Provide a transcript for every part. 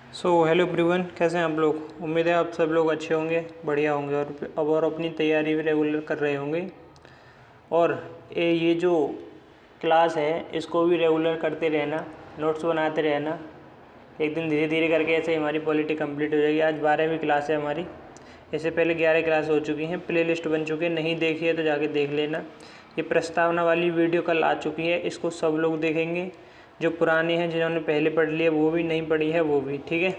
Hello everyone, कैसे हैं आप लोग। उम्मीद है आप सब लोग अच्छे होंगे, बढ़िया होंगे और अपनी तैयारी भी रेगुलर कर रहे होंगे। और ये जो क्लास है इसको भी रेगुलर करते रहना, नोट्स बनाते रहना। एक दिन धीरे धीरे करके ऐसे हमारी पॉलिटी कंप्लीट हो जाएगी। आज 12वीं क्लास है हमारी। इससे पहले 11 क्लास हो चुकी हैं, प्ले लिस्ट बन चुकी है। नहीं देखी है तो जाके देख लेना। ये प्रस्तावना वाली वीडियो कल आ चुकी है, इसको सब लोग देखेंगे। जो पुराने हैं, जिन्होंने पहले पढ़ लिया वो भी, नहीं पढ़ी है वो भी, ठीक है।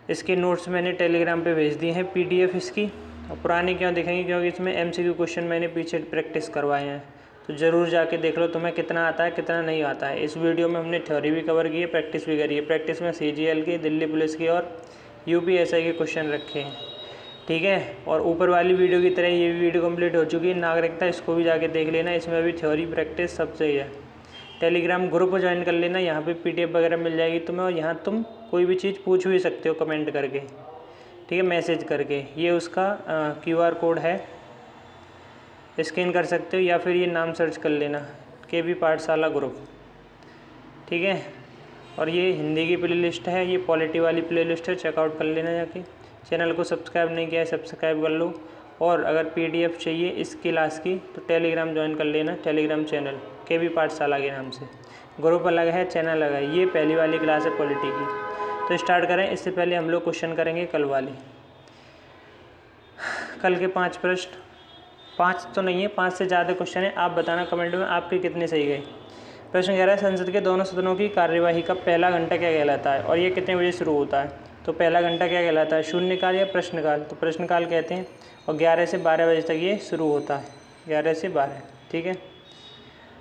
इसके नोट्स मैंने टेलीग्राम पे भेज दिए हैं, पीडीएफ इसकी। और पुराने क्यों देखेंगे, क्योंकि इसमें एमसीक्यू क्वेश्चन मैंने पीछे प्रैक्टिस करवाए हैं। तो ज़रूर जाके देख लो तुम्हें कितना आता है कितना नहीं आता है। इस वीडियो में हमने थ्योरी भी कवर की है, प्रैक्टिस भी करी है। प्रैक्टिस में सीजीएल की, दिल्ली पुलिस की और यूपीएसआई के क्वेश्चन रखे हैं, ठीक है। और ऊपर वाली वीडियो की तरह ये भी वीडियो कंप्लीट हो चुकी है, नागरिकता, इसको भी जाके देख लेना। इसमें भी थ्योरी प्रैक्टिस सब सही है। टेलीग्राम ग्रुप ज्वाइन कर लेना, यहाँ पे पीडीएफ वगैरह मिल जाएगी तुम्हें। और यहाँ तुम कोई भी चीज़ पूछ भी सकते हो कमेंट करके, ठीक है, मैसेज करके। ये उसका क्यूआर कोड है, स्कैन कर सकते हो, या फिर ये नाम सर्च कर लेना, केवी पाठशाला ग्रुप, ठीक है। और ये हिंदी की प्ले लिस्ट है, ये पॉलिटी वाली प्ले लिस्ट है, चेकआउट कर लेना जाके। चैनल को सब्सक्राइब नहीं किया है, सब्सक्राइब कर लो। और अगर पीडीएफ चाहिए इस क्लास की तो टेलीग्राम ज्वाइन कर लेना, टेलीग्राम चैनल केवी पाठशाला के नाम से। ग्रुप अलग है, चैनल अलग है। ये पहली वाली क्लास है पॉलिटी की। तो स्टार्ट करें। इससे पहले हम लोग क्वेश्चन करेंगे कल वाले। कल के 5 प्रश्न, 5 तो नहीं है, 5 से ज़्यादा क्वेश्चन है। आप बताना कमेंट में आपके कितने सही गए। प्रश्न कह रहा है, संसद के दोनों सदनों की कार्यवाही का पहला घंटा क्या कहलाता है और ये कितने बजे शुरू होता है। तो पहला घंटा क्या कहलाता है, शून्यकाल या प्रश्नकाल। तो प्रश्नकाल कहते हैं। और 11 से 12 बजे तक ये शुरू होता है, 11 से 12, ठीक है।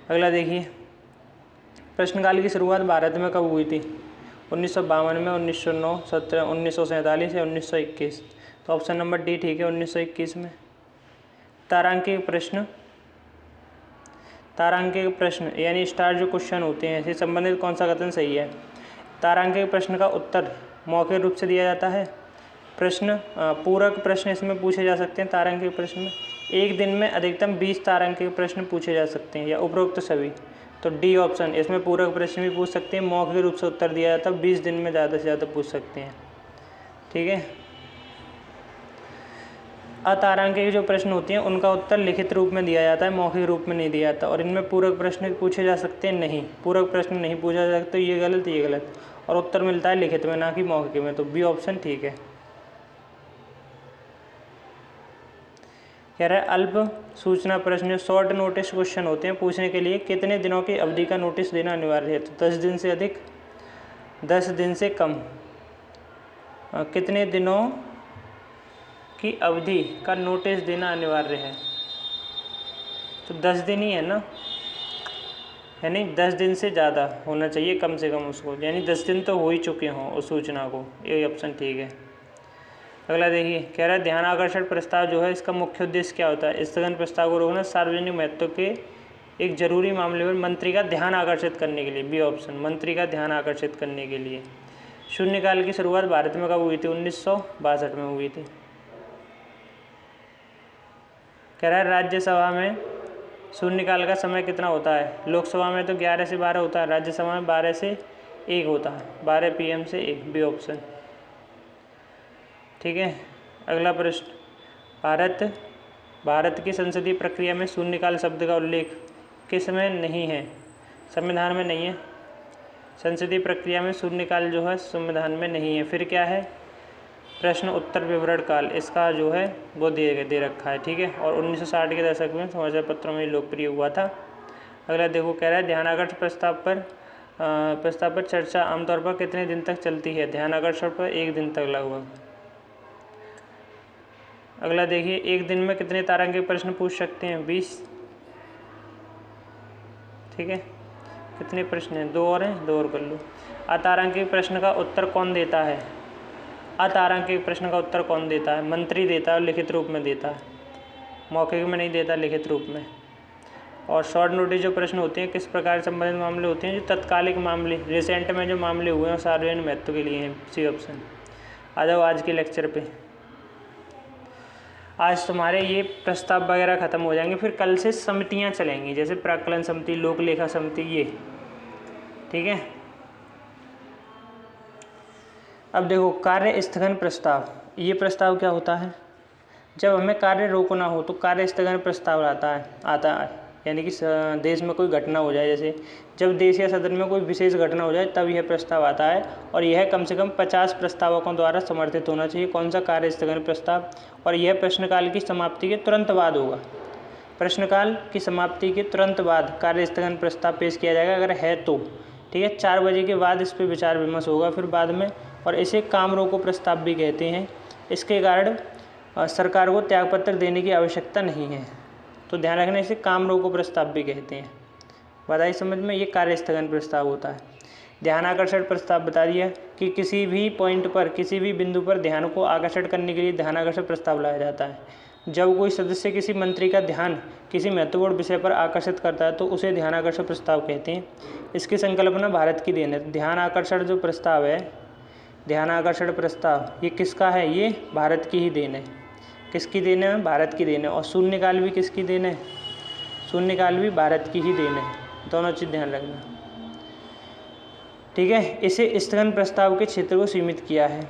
अगला देखिए, प्रश्नकाल की शुरुआत भारत में कब हुई थी। 1952 में, 1909, 1947 या 1921। तो ऑप्शन नंबर डी ठीक है, 1921 में। तारांकिक प्रश्न, तारांकिक प्रश्न यानी स्टार जो क्वेश्चन होते हैं, इससे संबंधित कौन सा कथन सही है। तारांकिक प्रश्न का उत्तर मौखिक रूप से दिया जाता है। प्रश्न पूरक प्रश्न इसमें पूछे जा सकते हैं। तारांकिक प्रश्न में एक दिन में अधिकतम 20 तारांकिक प्रश्न पूछे जा सकते हैं, या उपरोक्त सभी। तो डी ऑप्शन, इसमें पूरक प्रश्न भी पूछ सकते हैं, मौखिक रूप से उत्तर दिया जाता है। 20 दिन में ज़्यादा से ज़्यादा पूछ सकते हैं, ठीक है। अतारांकिक जो प्रश्न होते हैं उनका उत्तर लिखित रूप में दिया जाता है, मौखिक रूप में नहीं दिया जाता। और इनमें पूरक प्रश्न पूछे जा सकते हैं, नहीं, पूरक प्रश्न नहीं पूछा जा सकता। ये गलत, ये गलत। और उत्तर मिलता है लिखित में, ना कि मौखिक में। तो बी ऑप्शन ठीक है। कह रहा है, अल्प सूचना प्रश्न, शॉर्ट नोटिस क्वेश्चन होते हैं, पूछने के लिए कितने दिनों की अवधि का नोटिस देना अनिवार्य है। तो 10 दिन से अधिक, 10 दिन से कम, कितने दिनों की अवधि का नोटिस देना अनिवार्य है। तो 10 दिन ही है ना, यानी 10 दिन से ज़्यादा होना चाहिए कम से कम उसको, यानी 10 दिन तो हो ही चुके हों उस सूचना को। ये ऑप्शन ठीक है। अगला देखिए, कह रहा है, ध्यान आकर्षण प्रस्ताव जो है इसका मुख्य उद्देश्य क्या होता है। स्थगन प्रस्ताव को रोकना, सार्वजनिक महत्व के एक जरूरी मामले पर मंत्री का ध्यान आकर्षित करने के लिए। बी ऑप्शन, मंत्री का ध्यान आकर्षित करने के लिए। शून्यकाल की शुरुआत भारत में कब हुई थी। 1962 में हुई थी। कह रहा है, राज्यसभा में शून्यकाल का समय कितना होता है। लोकसभा में तो 11 से 12 होता है, राज्यसभा में 12 से 1 होता है, 12 PM से 1। बी ऑप्शन, ठीक है। अगला प्रश्न, भारत की संसदीय प्रक्रिया में शून्यकाल शब्द का उल्लेख किस में नहीं है। संविधान में नहीं है। संसदीय प्रक्रिया में शून्यकाल जो है संविधान में नहीं है। फिर क्या है, प्रश्न उत्तर विवरण काल, इसका जो है वो दे रखा है, ठीक है। और 1960 के दशक में समाचार पत्रों में लोकप्रिय हुआ था। अगला देखो, कह रहा है, ध्यानाकर्षण प्रस्ताव पर चर्चा आमतौर पर कितने दिन तक चलती है। ध्यानाकर्षण पर 1 दिन तक लगभग। अगला देखिए, एक दिन में कितने तारांकिक प्रश्न पूछ सकते हैं। 20, ठीक है। कितने प्रश्न हैं, 2 और हैं, 2 और कर लो। अतारांकिक प्रश्न का उत्तर कौन देता है। अतारांकिक प्रश्न का उत्तर कौन देता है, मंत्री देता है और लिखित रूप में देता है, मौखिक में नहीं देता, लिखित रूप में। और शॉर्ट नोटिस जो प्रश्न होते हैं किस प्रकार से संबंधित मामले होते हैं, जो तत्कालिक मामले, रिसेंट में जो मामले हुए हैं सार्वजनिक महत्व के लिए हैं। C option. आ जाओ आज के लेक्चर पे। आज तुम्हारे ये प्रस्ताव वगैरह खत्म हो जाएंगे, फिर कल से समितियाँ चलेंगी, जैसे प्राक्कलन समिति, लोक लेखा समिति, ये, ठीक है। अब देखो कार्य स्थगन प्रस्ताव, ये प्रस्ताव क्या होता है, जब हमें कार्य रोकना हो तो कार्य स्थगन प्रस्ताव आता है। यानी कि देश में कोई घटना हो जाए, जैसे जब देश या सदन में कोई विशेष घटना हो जाए तब यह प्रस्ताव आता है, और यह कम से कम 50 प्रस्तावकों द्वारा समर्थित होना चाहिए। कौन सा, कार्य स्थगन प्रस्ताव। और यह प्रश्नकाल की समाप्ति के तुरंत बाद होगा। प्रश्नकाल की समाप्ति के तुरंत बाद कार्य स्थगन प्रस्ताव पेश किया जाएगा, अगर है तो, ठीक है। 4 बजे के बाद इस पर विचार विमर्श होगा फिर बाद में, और इसे काम रोको प्रस्ताव भी कहते हैं। इसके कारण सरकार को त्यागपत्र देने की आवश्यकता नहीं है, तो ध्यान रखना, इसे काम रोको प्रस्ताव भी कहते हैं। बात आई समझ में, ये कार्य स्थगन प्रस्ताव होता है। ध्यान आकर्षण प्रस्ताव बता दिया कि किसी भी पॉइंट पर, किसी भी बिंदु पर ध्यान को आकर्षण करने के लिए ध्यान आकर्षण प्रस्ताव लाया जाता है। जब कोई सदस्य किसी मंत्री का ध्यान किसी महत्वपूर्ण विषय पर आकर्षित करता है तो उसे ध्यान आकर्षण प्रस्ताव कहते हैं। इसकी संकल्पना भारत की देन है। ध्यान आकर्षण जो प्रस्ताव है, ध्यान आकर्षण प्रस्ताव, ये किसका है, ये भारत की ही देन है। किसकी देन है, भारत की देन है। और शून्यकाल भी किसकी देन है, शून्यकाल भी भारत की ही देन है। दोनों चीज़ ध्यान रखना, ठीक है। इसे स्थगन प्रस्ताव के क्षेत्र को सीमित किया है।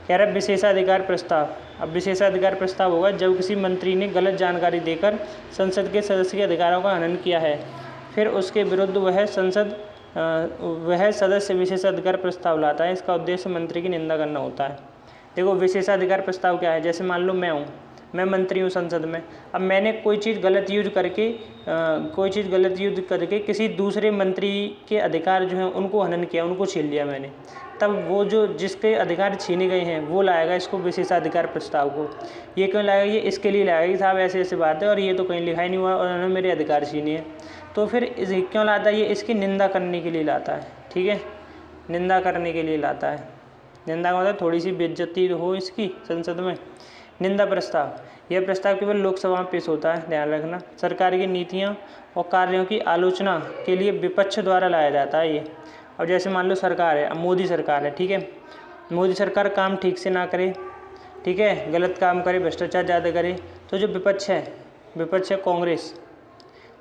कह रहा है विशेषाधिकार प्रस्ताव। अब विशेषाधिकार प्रस्ताव होगा जब किसी मंत्री ने गलत जानकारी देकर संसद के सदस्य के अधिकारों का हनन किया है, फिर उसके विरुद्ध वह सदस्य विशेषाधिकार प्रस्ताव लाता है। इसका उद्देश्य मंत्री की निंदा करना होता है। देखो विशेषाधिकार प्रस्ताव क्या है, जैसे मान लो मैं मंत्री हूँ संसद में, अब मैंने कोई चीज़ गलत यूज करके किसी दूसरे मंत्री के अधिकार जो हैं उनको हनन किया, उनको छीन लिया मैंने, तब वो जो जिसके अधिकार छीने गए हैं वो लाएगा इसको विशेषाधिकार प्रस्ताव को। ये क्यों लाएगा, ये इसके लिए लाएगा कि साहब ऐसे ऐसे बात है और ये तो कहीं लिखा ही नहीं हुआ और उन्होंने मेरे अधिकार छीने हैं। तो फिर क्यों लाता है, ये इसकी निंदा करने के लिए लाता है, ठीक है, निंदा करने के लिए लाता है। निंदा का मतलब थोड़ी सी बेइज्जती हो इसकी संसद में। निंदा प्रस्ताव, यह प्रस्ताव केवल लोकसभा में पेश होता है, ध्यान रखना। सरकार की नीतियों और कार्यों की आलोचना के लिए विपक्ष द्वारा लाया जाता है ये। अब जैसे मान लो सरकार है, अब मोदी सरकार है, ठीक है, मोदी सरकार काम ठीक से ना करे, ठीक है, गलत काम करे, भ्रष्टाचार ज़्यादा करे, तो जो विपक्ष है कांग्रेस,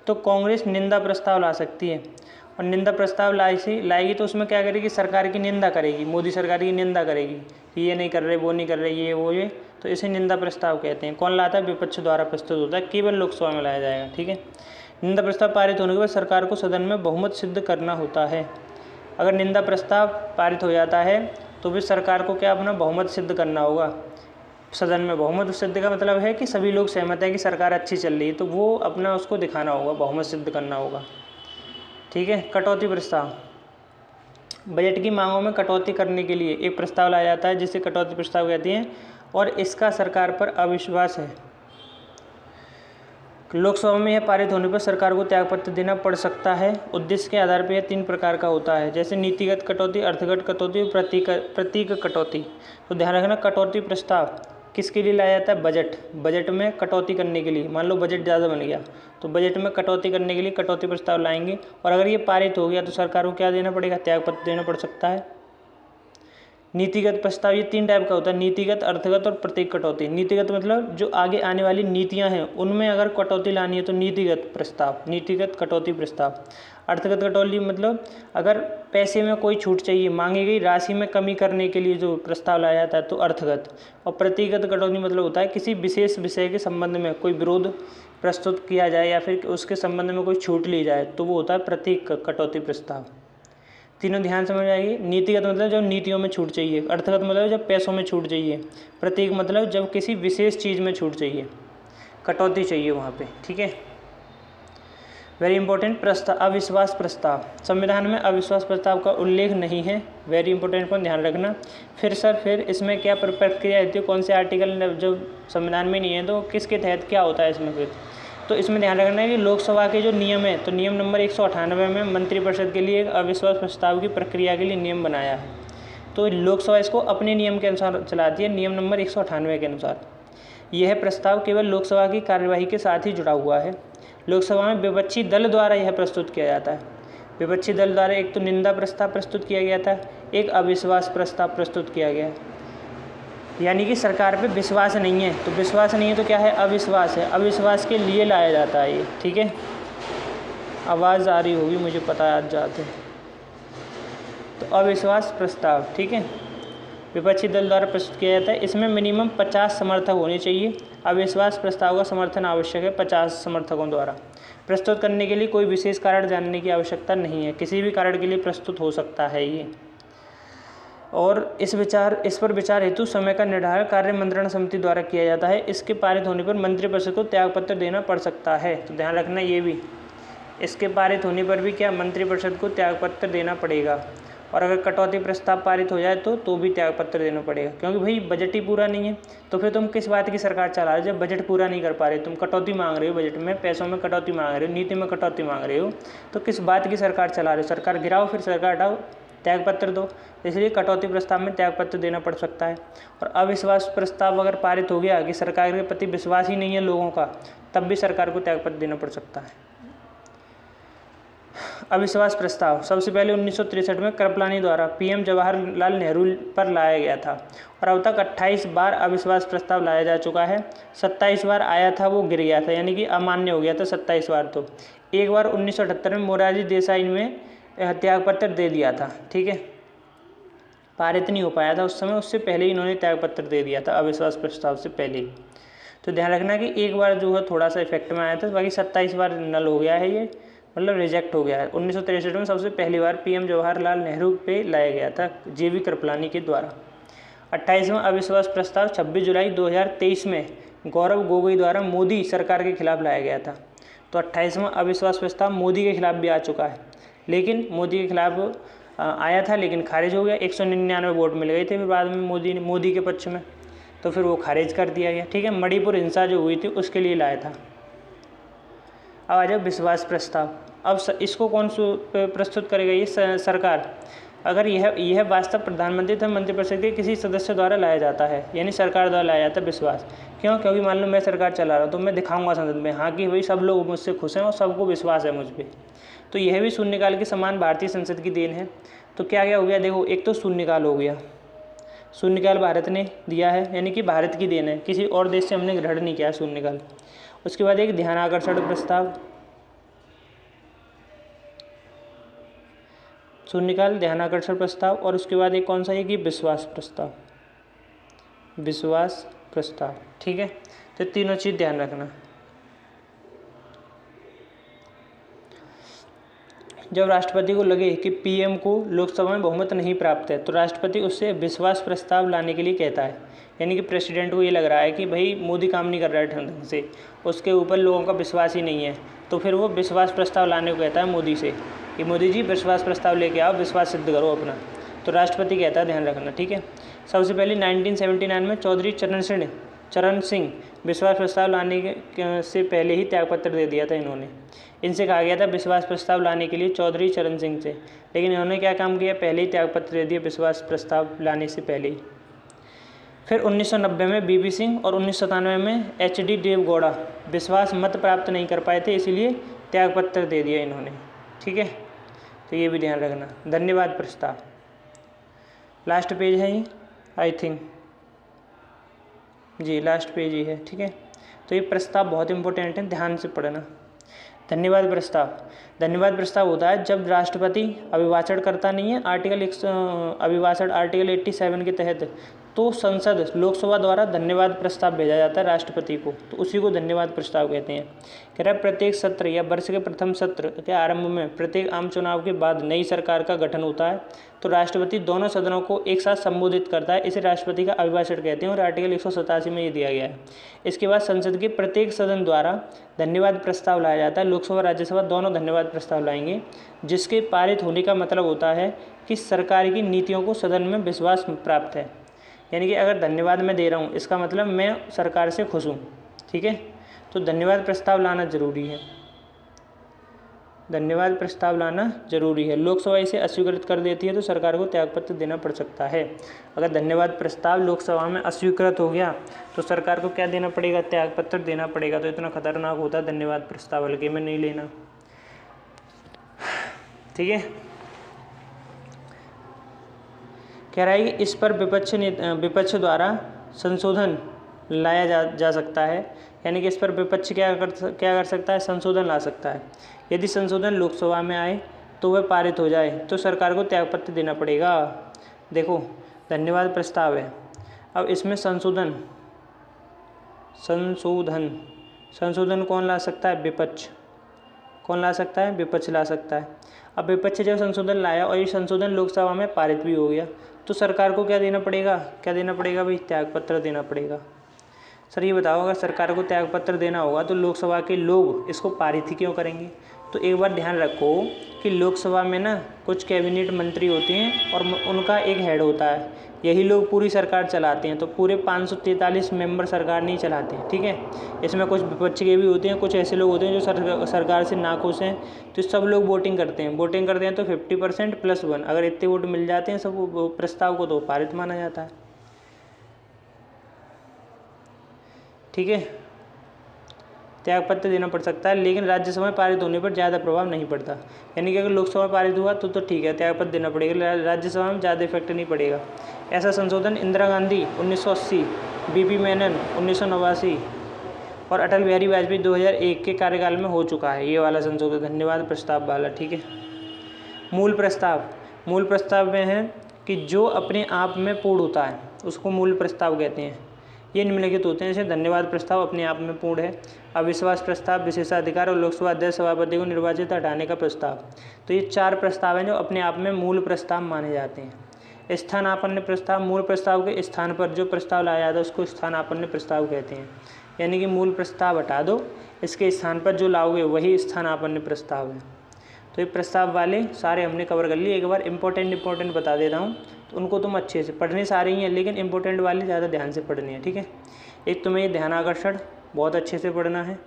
तो कांग्रेस निंदा प्रस्ताव ला सकती है। और निंदा प्रस्ताव लाएगी तो उसमें क्या करेगी, सरकार की निंदा करेगी, मोदी सरकार की निंदा करेगी कि ये नहीं कर रहे, वो नहीं कर रहे, ये वो ये, तो इसे निंदा प्रस्ताव कहते हैं। कौन लाता है, विपक्ष द्वारा प्रस्तुत होता है, केवल लोकसभा में लाया जाएगा, ठीक है। निंदा प्रस्ताव पारित होने के बाद सरकार को सदन में बहुमत सिद्ध करना होता है। अगर निंदा प्रस्ताव पारित हो जाता है तो फिर सरकार को क्या अपना बहुमत सिद्ध करना होगा सदन में। बहुमत सिद्ध का मतलब है कि सभी लोग सहमत हैं कि सरकार अच्छी चल रही है, तो वो अपना उसको दिखाना होगा, बहुमत सिद्ध करना होगा, ठीक है। कटौती प्रस्ताव, बजट की मांगों में कटौती करने के लिए एक प्रस्ताव लाया जाता है जिसे कटौती प्रस्ताव कहते हैं, और इसका सरकार पर अविश्वास है। लोकसभा में यह पारित होने पर सरकार को त्यागपत्र देना पड़ सकता है। उद्देश्य के आधार पर यह 3 प्रकार का होता है, जैसे नीतिगत कटौती, अर्थगत कटौती और प्रतीक कटौती। तो ध्यान रखना, कटौती प्रस्ताव किसके लिए लाया जाता है, बजट में कटौती करने के लिए। मान लो बजट ज़्यादा बन गया तो बजट में कटौती करने के लिए कटौती प्रस्ताव लाएंगे, और अगर ये पारित हो गया तो सरकार को क्या देना पड़ेगा, त्यागपत्र देना पड़ सकता है। नीतिगत प्रस्ताव, ये 3 टाइप का होता है, नीतिगत, अर्थगत और प्रतीक कटौती। नीतिगत मतलब जो आगे आने वाली नीतियां हैं उनमें अगर कटौती लानी है तो नीतिगत प्रस्ताव, नीतिगत कटौती प्रस्ताव। अर्थगत कटौती मतलब अगर पैसे में कोई छूट चाहिए, मांगी गई राशि में कमी करने के लिए जो प्रस्ताव लाया जाता है तो अर्थगत। और प्रतीकगत कटौती मतलब होता है किसी विशेष विषय के संबंध में कोई विरोध प्रस्तुत किया जाए या फिर उसके संबंध में कोई छूट ली जाए तो वो होता है प्रतीक कटौती प्रस्ताव। तीनों ध्यान समझ आएगी। नीतिगत मतलब जब नीतियों में छूट चाहिए, अर्थगत मतलब जब पैसों में छूट चाहिए, प्रतीक मतलब जब किसी विशेष चीज़ में छूट चाहिए, कटौती चाहिए वहाँ पे, ठीक है। वेरी इंपॉर्टेंट प्रस्ताव, अविश्वास प्रस्ताव। संविधान में अविश्वास प्रस्ताव का उल्लेख नहीं है, वेरी इंपॉर्टेंट पॉइंट ध्यान रखना। फिर इसमें क्या प्रक्रिया रहती है, कौन से आर्टिकल जो संविधान में नहीं है तो किसके तहत क्या होता है इसमें फिर, तो इसमें ध्यान रखना है कि लोकसभा के जो नियम है तो नियम नंबर 198 में मंत्रिपरिषद के लिए एक अविश्वास प्रस्ताव की प्रक्रिया के लिए नियम बनाया है। तो लोकसभा इसको अपने नियम के अनुसार चलाती है, नियम नंबर 198 के अनुसार। यह प्रस्ताव केवल लोकसभा की कार्यवाही के साथ ही जुड़ा हुआ है। लोकसभा में विपक्षी दल द्वारा यह प्रस्तुत किया जाता है। विपक्षी दल द्वारा एक तो निंदा प्रस्ताव प्रस्तुत किया गया था, एक अविश्वास प्रस्ताव प्रस्तुत किया गया। यानी कि सरकार पे विश्वास नहीं है, तो विश्वास नहीं है तो क्या है, अविश्वास है। अविश्वास के लिए लाया जाता है ये, ठीक है। आवाज़ आ रही होगी मुझे पता है, आज जाते तो अविश्वास प्रस्ताव, ठीक है। विपक्षी दल द्वारा प्रस्तुत किया जाता है। इसमें मिनिमम 50 समर्थक होने चाहिए। अविश्वास प्रस्ताव का समर्थन आवश्यक है 50 समर्थकों द्वारा। प्रस्तुत करने के लिए कोई विशेष कारण जानने की आवश्यकता नहीं है, किसी भी कारण के लिए प्रस्तुत हो सकता है ये। और इस पर विचार हेतु समय का निर्धारण कार्य मंत्रणा समिति द्वारा किया जाता है। इसके पारित होने पर मंत्रिपरिषद को त्यागपत्र देना पड़ सकता है। तो ध्यान रखना ये भी, इसके पारित होने पर भी क्या मंत्रिपरिषद को त्यागपत्र देना पड़ेगा। और अगर कटौती प्रस्ताव पारित हो जाए तो भी त्यागपत्र देना पड़ेगा, क्योंकि भाई बजट ही पूरा नहीं है। तो फिर तुम किस बात की सरकार चला रहे हो जब बजट पूरा नहीं कर पा रहे, तुम कटौती मांग रहे हो, बजट में पैसों में कटौती मांग रहे हो, नीति में कटौती मांग रहे हो, तो किस बात की सरकार चला रहे हो। सरकार गिराओ, फिर सरकार हटाओ, त्यागपत्र दो। इसलिए कटौती प्रस्ताव में त्यागपत्र देना पड़ सकता है। और अविश्वास प्रस्ताव अगर पारित हो गया कि सरकार के प्रति विश्वास ही नहीं है लोगों का, तब भी सरकार को त्यागपत्र देना पड़ सकता है। अविश्वास प्रस्ताव सबसे पहले 1963 में कृपलानी द्वारा पीएम जवाहरलाल नेहरू पर लाया गया था और अब तक 28 बार अविश्वास प्रस्ताव लाया जा चुका है। 27 बार आया था, वो गिर गया था, यानी कि अमान्य हो गया था 27 बार। तो एक बार 1978 में मोरारजी देसाई में त्यागपत्र दे दिया था, ठीक है, पारित नहीं हो पाया था उस समय, उससे पहले ही इन्होंने त्यागपत्र दे दिया था अविश्वास प्रस्ताव से पहले ही। तो ध्यान रखना कि एक बार जो है थोड़ा सा इफेक्ट में आया था, बाकी 27 बार नल हो गया है ये, मतलब रिजेक्ट हो गया है। 1963 में सबसे पहली बार पीएम जवाहरलाल नेहरू पे लाया गया था जेवी कृपलानी के द्वारा। 28वां अविश्वास प्रस्ताव 26 जुलाई 2023 में गौरव गोगोई द्वारा मोदी सरकार के खिलाफ लाया गया था। तो 28वां अविश्वास प्रस्ताव मोदी के खिलाफ भी आ चुका है, लेकिन मोदी के खिलाफ आया था लेकिन खारिज हो गया। 199 वोट मिल गए थे फिर बाद में मोदी के पक्ष में, तो फिर वो खारिज कर दिया गया, ठीक है। मणिपुर हिंसा जो हुई थी उसके लिए लाया था। अब आ जाओ विश्वास प्रस्ताव। अब इसको कौन प्रस्तुत करेगा, ये सरकार। अगर यह वास्तव प्रधानमंत्री तथा मंत्रिपरिषद के किसी सदस्य द्वारा लाया जाता है, यानी सरकार द्वारा लाया जाता है विश्वास। क्यों? क्योंकि मान लो मैं सरकार चला रहा हूँ तो मैं दिखाऊंगा संसद में, हाँ कि भाई सब लोग मुझसे खुश हैं और सबको विश्वास है मुझ पर। तो यह भी शून्यकाल के समान भारतीय संसद की देन है। तो क्या क्या हो गया, देखो, एक तो शून्यकाल हो गया, शून्यकाल भारत ने दिया है, यानी कि भारत की देन है, किसी और देश से हमने ग्रहण नहीं किया शून्यकाल। उसके बाद एक ध्यानाकर्षण प्रस्ताव, शून्यकाल, ध्यानाकर्षण प्रस्ताव, और उसके बाद एक कौन सा है कि विश्वास प्रस्ताव, विश्वास प्रस्ताव, ठीक है। तो तीनों चीज़ ध्यान रखना। जब राष्ट्रपति को लगे कि पीएम को लोकसभा में बहुमत नहीं प्राप्त है तो राष्ट्रपति उससे विश्वास प्रस्ताव लाने के लिए कहता है, यानी कि प्रेसिडेंट को ये लग रहा है कि भाई मोदी काम नहीं कर रहा है ढंग से, उसके ऊपर लोगों का विश्वास ही नहीं है, तो फिर वो विश्वास प्रस्ताव लाने को कहता है मोदी से कि मोदी जी विश्वास प्रस्ताव लेके आओ, विश्वास सिद्ध करो अपना। तो राष्ट्रपति कहता है, ध्यान रखना, ठीक है। सबसे पहले 1979 में चौधरी चरण सिंह विश्वास प्रस्ताव लाने से पहले ही त्यागपत्र दे दिया था इन्होंने। इनसे कहा गया था विश्वास प्रस्ताव लाने के लिए चौधरी चरण सिंह से, लेकिन इन्होंने क्या काम किया, पहले ही त्यागपत्र दे दिया विश्वास प्रस्ताव लाने से पहले ही। फिर 1990 में बीपी सिंह और 1997 में HD देवगौड़ा विश्वास मत प्राप्त नहीं कर पाए थे, इसीलिए त्यागपत्र दे दिया इन्होंने, ठीक है। तो ये भी ध्यान रखना। धन्यवाद प्रस्ताव लास्ट पेज है ये, आई थिंक जी लास्ट पेज ही है, ठीक है। तो ये प्रस्ताव बहुत इंपॉर्टेंट है, ध्यान से पढ़ना। धन्यवाद प्रस्ताव, धन्यवाद प्रस्ताव होता है जब राष्ट्रपति अभिभाषण करता नहीं है अभिभाषण आर्टिकल 87 के तहत, तो संसद लोकसभा द्वारा धन्यवाद प्रस्ताव भेजा जाता है राष्ट्रपति को, तो उसी को धन्यवाद प्रस्ताव कहते हैं। कह रहा है प्रत्येक सत्र या वर्ष के प्रथम सत्र के आरंभ में प्रत्येक आम चुनाव के बाद नई सरकार का गठन होता है, तो राष्ट्रपति दोनों सदनों को एक साथ संबोधित करता है, इसे राष्ट्रपति का अभिभाषण कहते हैं और आर्टिकल 187 में ये दिया गया है। इसके बाद संसद के प्रत्येक सदन द्वारा धन्यवाद प्रस्ताव लाया जाता है, लोकसभा राज्यसभा दोनों धन्यवाद प्रस्ताव लाएंगे, जिसके पारित होने का मतलब होता है कि सरकार की नीतियों को सदन में विश्वास प्राप्त है। यानी कि अगर धन्यवाद मैं दे रहा हूँ इसका मतलब मैं सरकार से खुश हूँ, ठीक है। तो धन्यवाद प्रस्ताव लाना जरूरी है, धन्यवाद प्रस्ताव लाना जरूरी है। लोकसभा इसे अस्वीकृत कर देती है तो सरकार को त्यागपत्र देना पड़ सकता है। अगर धन्यवाद प्रस्ताव लोकसभा में अस्वीकृत हो गया तो सरकार को क्या देना पड़ेगा, त्यागपत्र देना पड़ेगा। तो इतना खतरनाक होता है धन्यवाद प्रस्ताव, हल्के में नहीं लेना, ठीक है। कह रहा है कि इस पर विपक्ष द्वारा संशोधन लाया जा सकता है, यानी कि इस पर विपक्ष क्या कर सकता है, संशोधन ला सकता है। यदि संशोधन लोकसभा में आए तो वह पारित हो जाए तो सरकार को त्यागपत्र देना पड़ेगा। देखो धन्यवाद प्रस्ताव है। अब इसमें संशोधन कौन ला सकता है? विपक्ष। कौन ला सकता है? विपक्ष ला सकता है। अब विपक्ष जब संशोधन लाया और ये संशोधन लोकसभा में पारित भी हो गया तो सरकार को क्या देना पड़ेगा? भाई त्यागपत्र देना पड़ेगा। सर ये बताओ, अगर सरकार को त्यागपत्र देना होगा तो लोकसभा के लोग इसको पारित ही क्यों करेंगे? तो एक बार ध्यान रखो कि लोकसभा में ना कुछ कैबिनेट मंत्री होते हैं और उनका एक हेड होता है, यही लोग पूरी सरकार चलाते हैं। तो पूरे 543 मेंबर सरकार नहीं चलाते हैं, ठीक है। इसमें कुछ विपक्ष के भी होते हैं, कुछ ऐसे लोग होते हैं जो सरकार से नाखुश हैं, तो सब लोग वोटिंग करते हैं तो 50% + 1, अगर इतने वोट मिल जाते हैं सब प्रस्ताव को तो पारित माना जाता है, ठीक है। त्यागपत्र देना पड़ सकता है, लेकिन राज्यसभा में पारित होने पर ज़्यादा प्रभाव नहीं पड़ता। यानी कि अगर लोकसभा में पारित हुआ तो ठीक है, त्यागपत्र देना पड़ेगा, राज्यसभा में ज़्यादा इफेक्ट नहीं पड़ेगा। ऐसा संशोधन इंदिरा गांधी 1980, बीपी मेनन 1989 और अटल बिहारी वाजपेयी 2001 के कार्यकाल में हो चुका है, ये वाला संशोधन। धन्यवाद प्रस्ताव वाला, ठीक है। मूल प्रस्ताव में है कि जो अपने आप में पूर्ण होता है उसको मूल प्रस्ताव कहते हैं। ये निम्नलिखित होते हैं, जैसे धन्यवाद प्रस्ताव अपने आप में पूर्ण है, अविश्वास प्रस्ताव, विशेषाधिकार और लोकसभा अध्यक्ष सभापति को निर्वाचित हटाने का प्रस्ताव। तो ये 4 प्रस्ताव हैं जो अपने आप में मूल प्रस्ताव माने जाते हैं। स्थानापन्न प्रस्ताव, मूल प्रस्ताव के स्थान पर जो प्रस्ताव लाया जाता है उसको स्थानापन्न प्रस्ताव कहते हैं। यानी कि मूल प्रस्ताव हटा दो, इसके स्थान पर जो लाओगे वही स्थानापन्न प्रस्ताव है। तो ये प्रस्ताव वाले सारे हमने कवर कर लिए। एक बार इम्पोर्टेंट बता देता हूँ, तो उनको तुम अच्छे से पढ़ने सारे ही हैं, लेकिन इंपॉर्टेंट वाले ज़्यादा ध्यान से पढ़ने हैं, ठीक है। एक तुम्हें ये ध्यान आकर्षण बहुत अच्छे से पढ़ना है,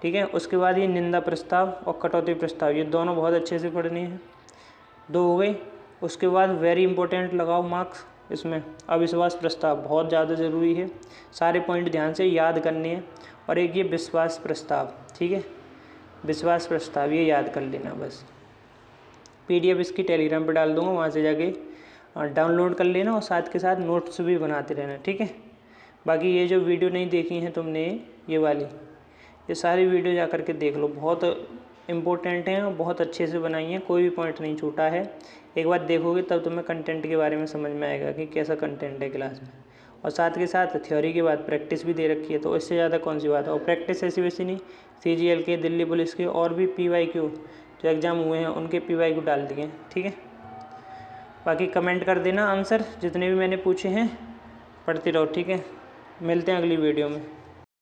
ठीक है। उसके बाद ये निंदा प्रस्ताव और कटौती प्रस्ताव, ये दोनों बहुत अच्छे से पढ़ने हैं, 2 हो गए। उसके बाद वेरी इंपॉर्टेंट लगाओ मार्क्स इसमें, अविश्वास प्रस्ताव बहुत ज़्यादा ज़रूरी है, सारे पॉइंट ध्यान से याद करने हैं। और एक ये विश्वास प्रस्ताव, ठीक है, विश्वास प्रस्ताव ये याद कर लेना बस। PDF इसकी टेलीग्राम पर डाल दूँगा, वहाँ से जाके डाउनलोड कर लेना और साथ के साथ नोट्स भी बनाते रहना, ठीक है। बाकी ये जो वीडियो नहीं देखी हैं तुमने, ये वाली, ये सारी वीडियो जा कर के देख लो, बहुत इम्पोर्टेंट हैं और बहुत अच्छे से बनाई हैं, कोई भी पॉइंट नहीं छूटा है। एक बार देखोगे तब तुम्हें कंटेंट के बारे में समझ में आएगा कि कैसा कंटेंट है क्लास में। और साथ के साथ थ्योरी के बाद प्रैक्टिस भी दे रखी है, तो इससे ज़्यादा कौन सी बात है। और प्रैक्टिस ऐसी वैसी नहीं, CGL के, दिल्ली पुलिस के और भी PYQ जो एग्ज़ाम हुए हैं उनके PYQ डाल दिए, ठीक है। बाकी कमेंट कर देना आंसर जितने भी मैंने पूछे हैं, पढ़ते रहो, ठीक है। मिलते हैं अगली वीडियो में।